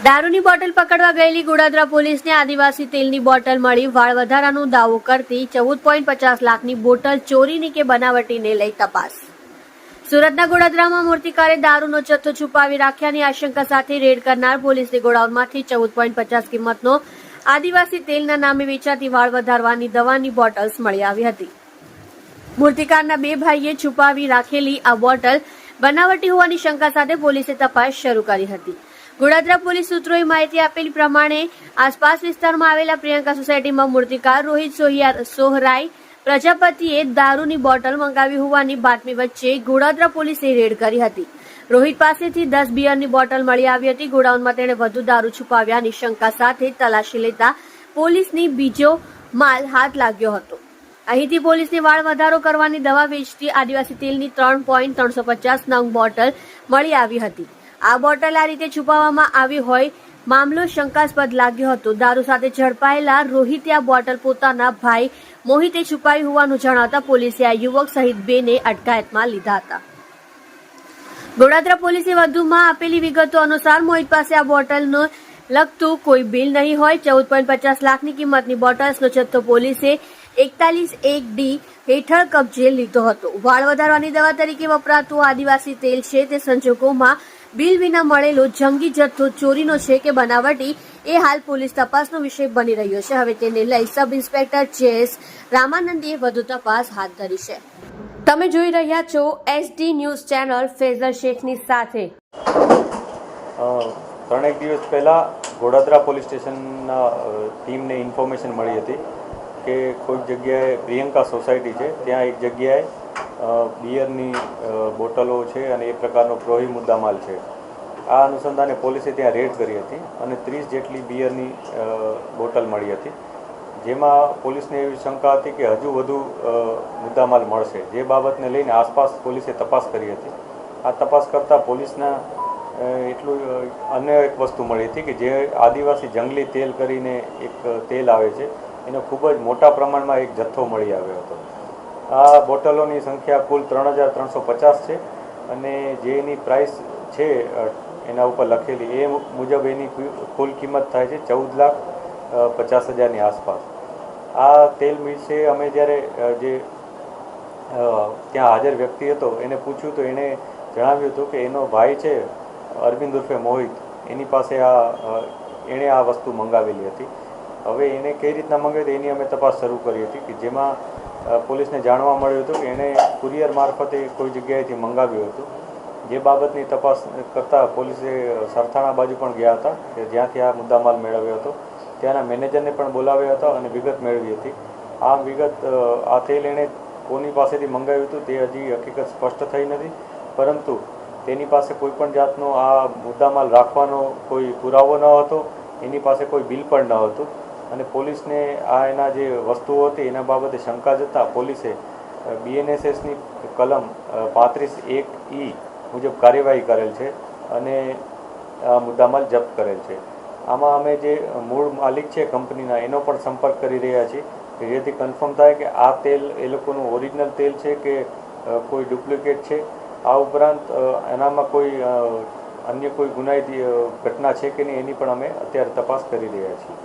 દારૂની બોટલ પકડવા ગયેલી ગોડાદરા પોલીસને આદિવાસી તેલની બોટલ મળી વાળ વધારાનો દાવો કરતી 14.50 લાખની બોટલ ચોરીની કે બનાવટીને લઈ તપાસ। સુરતના ગોડાદરામાં મૂર્તિકારે દારૂનો જથ્થો છુપાવી રાખ્યાની આશંકા સાથે રેડ કરનાર પોલીસને ગોડાઉનમાંથી 14.50 કિંમતનો આદિવાસી તેલના નામે વેચાતી વાળ વધારવાની દવાની બોટલ્સ મળી આવી હતી। મૂર્તિકારના બે ભાઈએ છુપાવી રાખેલી આ બોટલ બનાવટી હોવાની શંકા સાથે પોલીસે તપાસ શરૂ કરી હતી। ગોડાદરા પોલીસ સૂત્રોએ માહિતી આપેલી પ્રમાણે આસપાસ વિસ્તારમાં આવેલા પ્રિયંકા સોસાયટીમાં મૂર્તિકાર રોહિત સોહરાઈ પ્રજાપતિએ દારૂની બોટલ મંગાવી હોવાની બાતમી વચ્ચે ગોડાદરા પોલીસે રેડ કરી હતી। રોહિત પાસેથી 10 બિયરની બોટલ મળી આવી હતી। ગોડાઉનમાં તેણે વધુ દારૂ છુપાવ્યાની શંકા સાથે તલાશી લેતા પોલીસની બીજો માલ હાથ લાગ્યો હતો। અહીંથી પોલીસને વાળ વધારો કરવાની દવા વેચતી આદિવાસી તેલની 3.350 નંગ બોટલ મળી આવી હતી। આ બોટલ આ રીતે છુપાવવામાં આવી હોય મામલો શંકાસ્પદ લાગ્યો હતો। દારૂ સાથે ઝડપાયેલા રોહિતે આ બોટલ પોતાના ભાઈ મોહિતે છુપાવી હોવાનું જણાવતા પોલીસે આ યુવક સહિત બેને અટકાયતમાં લીધા હતા। ગોડાદરા પોલીસે વધુમાં આપેલી વિગતો અનુસાર મોહિત પાસે આ બોટલનો લગતું કોઈ બિલ નહીં હોય। 14.50 લાખની કિંમતની બોટલ્સનો જથ્થો પોલીસે 41(1)D હેઠળ કબજે લીધો હતો। વાળ વધારવાની દવા તરીકે વપરાતું આદિવાસી તેલ છે તે સંજોગોમાં બિલ વિના મળેલો જંગી જથ્થો ચોરીનો છે કે બનાવટી એ હાલ પોલીસ તપાસનો વિષય બની રહ્યો છે। હવે તેને લઈ સબ ઇન્સ્પેક્ટર JS રામાનંદીએ વધુ તપાસ હાથ ધરી છે। તમે જોઈ રહ્યા છો SD ન્યૂઝ ચેનલ ફેઝર શેખની સાથે। ત્રણેક દિવસ પહેલા ગોડાદરા પોલીસ સ્ટેશનના ટીમને ઇન્ફોર્મેશન મળી હતી કે કોઈક જગ્યાએ પ્રિયંકા સોસાયટી છે ત્યાં એક જગ્યાએ બિયરની બોટલો છે અને એ પ્રકારનો પ્રોહી મુદ્દામાલ છે। આ અનુસંધાને પોલીસે ત્યાં રેડ કરી હતી અને 30 જેટલી બિયરની બોટલ મળી હતી, જેમાં પોલીસને એવી શંકા હતી કે હજુ વધુ મુદ્દામાલ મળશે, જે બાબતને લઈને આસપાસ પોલીસે તપાસ કરી હતી। આ તપાસ કરતાં પોલીસના એટલું અન્ય એક વસ્તુ મળી હતી કે જે આદિવાસી જંગલી તેલ કરીને એક તેલ આવે છે એનો ખૂબ જ મોટા પ્રમાણમાં એક જથ્થો મળી આવ્યો હતો। આ બોટલોની સંખ્યા કુલ 3350 છે અને જે એની પ્રાઇસ છે એના ઉપર લખેલી એ મુજબ એની કુલ કિંમત થાય છે 14,50,000ની આસપાસ। આ તેલ વિશે અમે જ્યારે જે ત્યાં હાજર વ્યક્તિ હતો એને પૂછ્યું તો એણે જણાવ્યું હતું કે એનો ભાઈ છે અરવિંદ ઉર્ફે મોહિત, એની પાસે એણે આ વસ્તુ મંગાવેલી હતી। હવે એને કઈ રીતના મંગાવી એની અમે તપાસ શરૂ કરી હતી કે જેમાં પોલીસને જાણવા મળ્યું હતું કે એણે કુરિયર મારફતે કોઈ જગ્યાએથી મંગાવ્યું હતું, જે બાબતની તપાસ કરતાં પોલીસે સરથાણા બાજુ પણ ગયા હતા કે જ્યાંથી આ મુદ્દામાલ મેળવ્યો હતો। ત્યાંના મેનેજરને પણ બોલાવ્યા હતા અને વિગત મેળવી હતી। આ વિગત આ તેલ એણે કોની પાસેથી મંગાવ્યું હતું તે હજી હકીકત સ્પષ્ટ થઈ નથી, પરંતુ તેની પાસે કોઈ પણ જાતનો આ મુદ્દામાલ રાખવાનો કોઈ પુરાવો ન હતો, એની પાસે કોઈ બિલ પણ ન હતું અને પોલીસને આ એના જે વસ્તુઓ હતી એના બાબતે શંકા જતાં પોલીસે BNSSની કલમ 35(1)E મુજબ કાર્યવાહી કરેલ છે અને આ મુદ્દામાલ જપ્ત કરેલ છે। આમાં અમે જે મૂળ માલિક છે કંપનીના એનો પણ સંપર્ક કરી રહ્યા છીએ કે જેથી કન્ફર્મ થાય કે આ તેલ એ લોકોનું ઓરિજિનલ તેલ છે કે કોઈ ડુપ્લિકેટ છે। આ ઉપરાંત એનામાં કોઈ અન્ય કોઈ ગુનાહિત ઘટના છે કે નહીં એની પણ અમે અત્યારે તપાસ કરી રહ્યા છીએ।